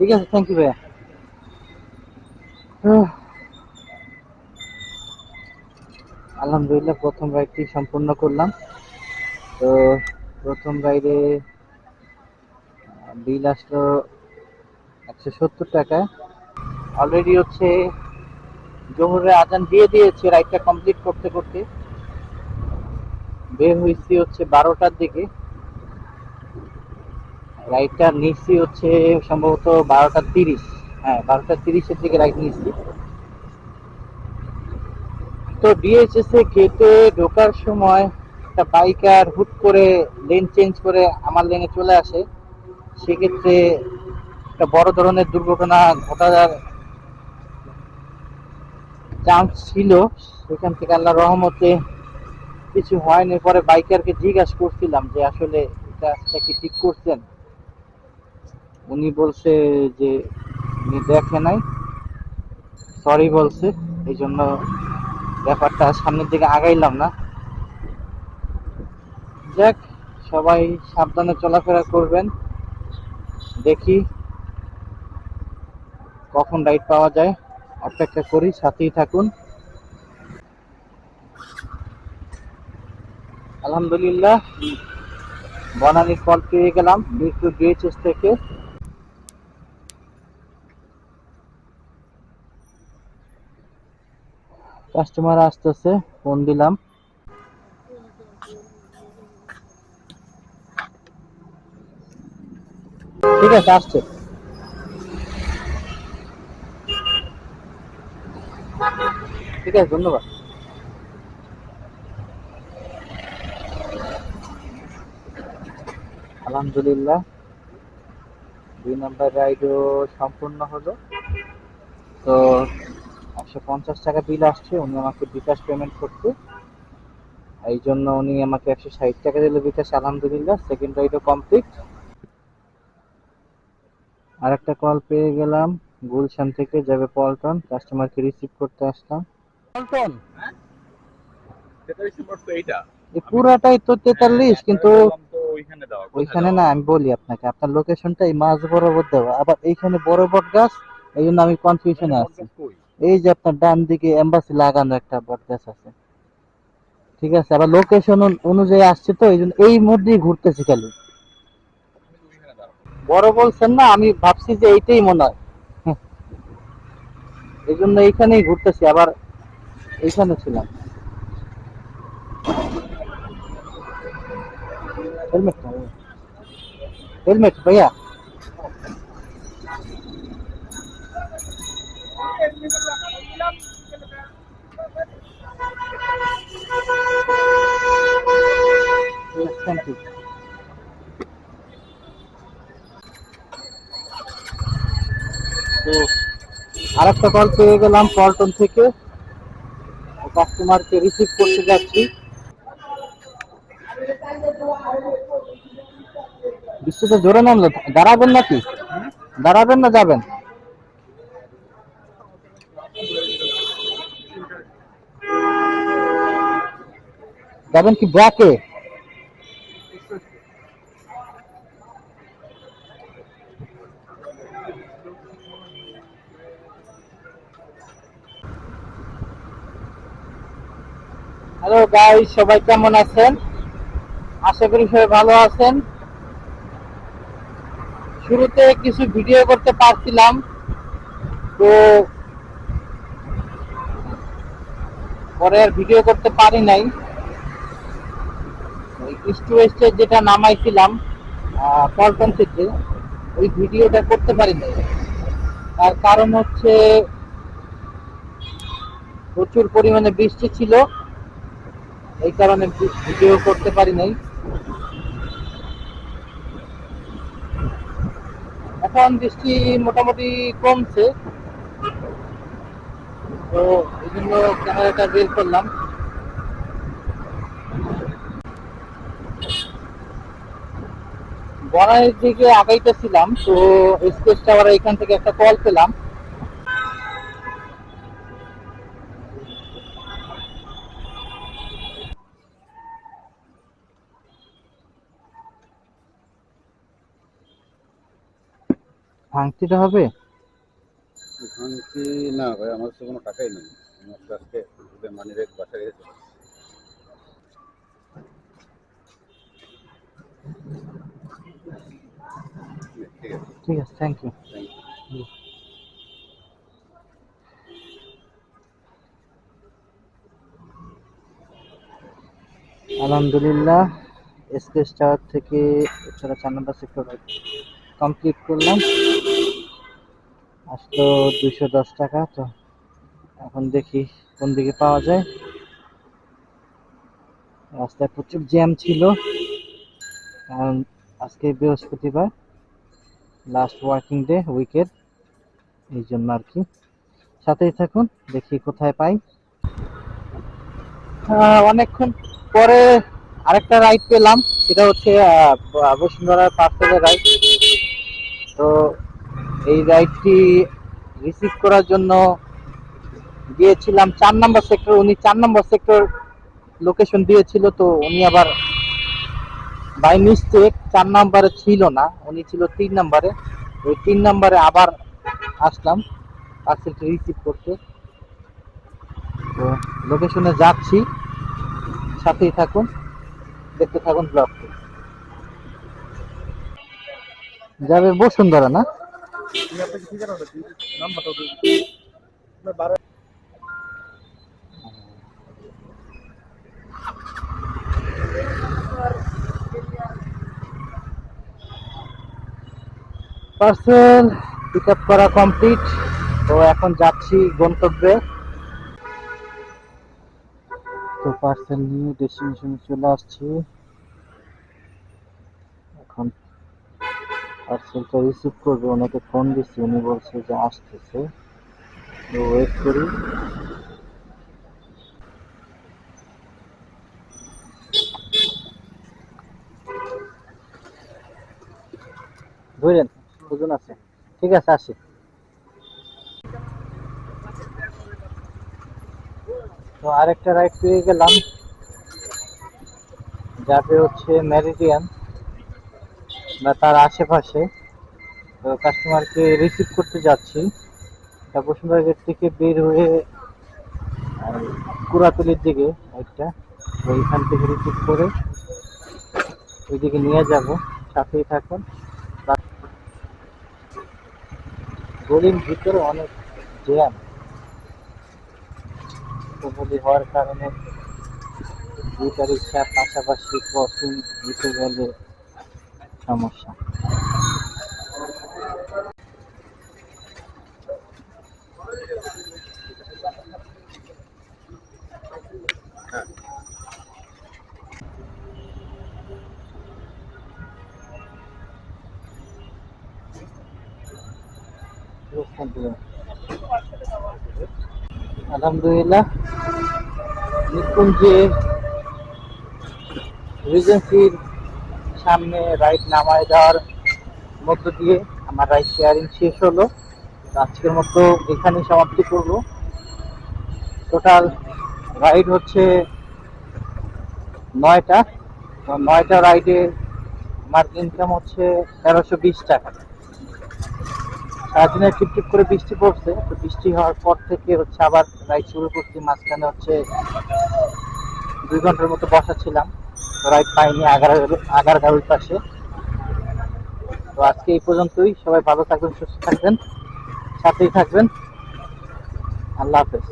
ঠিক আছে, thank you ভাইয়া। আহ, আলহামদুলিল্লাহ প্রথম রাইডটি সম্পূর্ণ করলাম। তো প্রথম রাইডে বিল আসলো 170 টাকা। অলরেডি হচ্ছে জোহরের আজান দিয়ে দিয়েছে। রাইডটা কমপ্লিট করতে করতে বের হয়েছি হচ্ছে 12টার দিকে। রাইডটা নিচ্ছি হচ্ছে সম্ভবত 12টা 30। হ্যাঁ, 12টা 30-এর দিকে রাইড নিচ্ছি। তো ডিএইচএস এ গেটে ঢোকার সময় একটা বাইকার হুট করে লেন চেঞ্জ করে আমার লেনে চলে আসে। সেক্ষেত্রে একটা বড় ধরনের দুর্ঘটনা ঘটার চান্স ছিল। সেখান থেকে আল্লাহ রহমতে কিছু হয়নি। পরে বাইকারকে জিজ্ঞাসা করছিলাম যে আসলে এটা কি ঠিক করছেন। উনি বলছে যে উনি দেখে নাই, সরি বলছে। এই জন্য ব্যাপারটা সামনের দিকে আগাইলাম না। যাক, সবাই সাবধানে চলাফেরা করবেন। দেখি কখন রাইড পাওয়া যায়, অপেক্ষা করি, সাথেই থাকুন। আলহামদুলিল্লাহ বনানীর কল পেয়ে গেলাম মিরপুর ডিএইচএস থেকে। কাস্টমার আসতেছে, ফোন দিলাম। ঠিক আছে, আসছে। ঠিক আছে, ধন্যবাদ। আলহামদুলিল্লাহ 2 নম্বর রাইডও সম্পূর্ণ হলো। তো 150 টাকা বিল আসছে। উনি আমাকে বিকাশ পেমেন্ট করতে, এই জন্য উনি আমাকে 160 টাকা দিল বিকাশ। আলহামদুলিল্লাহ সেকেন্ড রাইডও কমপ্লিট। আর একটা কল পেয়ে গেলাম গুলশান থেকে, যাবে পল্টন। কাস্টমারকে রিসিভ করতে আসলাম। পল্টন এই পুরাটাই তো 43, কিন্তু ওইখানে না। আমি বলি আপনাকে, আপনার লোকেশনটা এই মাঝ বরাবর দেওয়া, আবার এইখানে বড় বট গাছ। এই জন্য আমি কনফিউশনে আছি। এই যে আপনার ডান দিকে এম্বাসি লাগানো একটা বট গাছ আছে। ঠিক আছে, আবার লোকেশন অনুযায়ী আসছে, তো এই জন্য এই মধ্যেই ঘুরতেছি খালি। বড় বলছেন না, আমি ভাবছি যে এইটাই মনে হয়। হ্যাঁ, এই জন্য এইখানেই ঘুরতেছি। আবার এইখানে ছিলাম। হেলমেট, হেলমেট ভাইয়া। Thank you. তো আরেকটা কল পেয়ে গেলাম পল্টন থেকে, কাস্টমারকে রিসিভ করতে যাচ্ছি। বৃষ্টিতে জোরে নামলো, দাঁড়াবেন নাকি? দাঁড়াবেন না যাবেন? যাবেন কি ব্র্যাকে? হ্যালো গাইস, সবাই কেমন আছেন? আশা করি সবাই ভালো আছেন। শুরুতে কিছু ভিডিও করতে পারছিলাম, তো পরে আর ভিডিও করতে পারি নাই। ইস্ট ওয়েস্টে যেটা নামাইছিলাম পল্টন থেকে, ওই ভিডিওটা করতে পারি নাই। তার কারণ হচ্ছে প্রচুর পরিমাণে বৃষ্টি ছিল, এই কারণে ভিডিও করতে পারি নাই। এখন বৃষ্টি মোটামুটি কমছে, তো এই জন্য ক্যামেরাটা বের করলাম। বনানীর দিকে আগাইতেছিলাম, তো স্পেস টাওয়ার এখান থেকে একটা কল পেলাম। ভাঙতিটা হবে? ভাঙতি না ভাই, আমার কাছে কোনো টাকাই নেই। আমার কাছে মানি ব্যাগ বাসায় রেখেছে। ঠিক আছে, ঠিক আছে, থ্যাংক ইউ। Thank you. আলহামদুলিল্লাহ, স্পেস টাওয়ার থেকে এছাড়া 4 নম্বর সেক্টর কমপ্লিট করলাম। আসলো 210 টাকা। তো এখন দেখি কোন দিকে পাওয়া যায়। রাস্তায় প্রচুর জ্যাম ছিল, কারণ আজকে বৃহস্পতিবার, লাস্ট ওয়ার্কিং ডে, উইকেন্ড, এই জন্য আর কি। সাথেই থাকুন, দেখি কোথায় পাই। অনেকক্ষণ পরে আরেকটা রাইড পেলাম, সেটা হচ্ছে বসুন্ধরার পার্সেলের রাইড। তো এই রাইডটি রিসিভ করার জন্য গিয়েছিলাম 4 নম্বর সেক্টর। উনি 4 নম্বর সেক্টর লোকেশন দিয়েছিল, তো উনি আবার বাই মিস্টেক 4 নম্বরে ছিল না, উনি ছিল 3 নম্বরে। ওই 3 নম্বরে আবার আসলাম পার্সেলটি রিসিভ করতে। তো লোকেশনে যাচ্ছি, সাথেই থাকুন, দেখতে থাকুন ব্লগটি। যাবে বসুন্ধরা না? পার্সেল পিক আপ করা কমপ্লিট। তো এখন যাচ্ছি গন্তব্যে। তো পার্সেল নিয়ে ডেস্টিনেশনে চলে আসছি। এখন পার্সেলটা রিসিভ করবে, ওনাকে ফোন দিচ্ছি, উনি বলছে যে আসতেছে, তো ওয়েট করি। বুঝলেন, ওজন আছে, ঠিক আছে, আসি। তো আরেকটা রাইড পেয়ে গেলাম, যাবে হচ্ছে মেরিডিয়ান বা তার আশেপাশে। তো কাস্টমারকে রিসিভ করতে যাচ্ছি। তা বসুন্ধরা গেট থেকে বের হয়ে কুড়াতলির দিকে একটা, ওইখান থেকে রিসিভ করে ওইদিকে নিয়ে যাব। সাথেই থাকুন। গলির ভিতরে অনেক জ্যাম, বলি হওয়ার কারণে দুইটা রিক্সা পাশাপাশি ক্রসিং দিতে গেলে সমস্যা। আলহামদুলিল্লাহ, নিকুঞ্জে রিজেন্সির সামনে রাইড নামায় দেওয়ার মধ্য দিয়ে আমার রাইড শেয়ারিং শেষ হলো। আজকের মতো এখানে সমাপ্তি করব। টোটাল রাইড হচ্ছে 9টা। তো 9টা রাইডে আমার ইনকাম হচ্ছে 1320 টাকা। সারাদিনে টিপ টিপ করে বৃষ্টি পড়ছে, তো বৃষ্টি হওয়ার পর থেকে হচ্ছে আবার রাইড শুরু করছি। মাঝখানে হচ্ছে 2 ঘন্টার মতো বসা ছিলাম, রাইড পাইনি আগারগাঁও ওই পাশে। তো আজকে এই পর্যন্তই। সবাই ভালো থাকবেন, সুস্থ থাকবেন, সাথেই থাকবেন। আল্লাহ হাফেজ।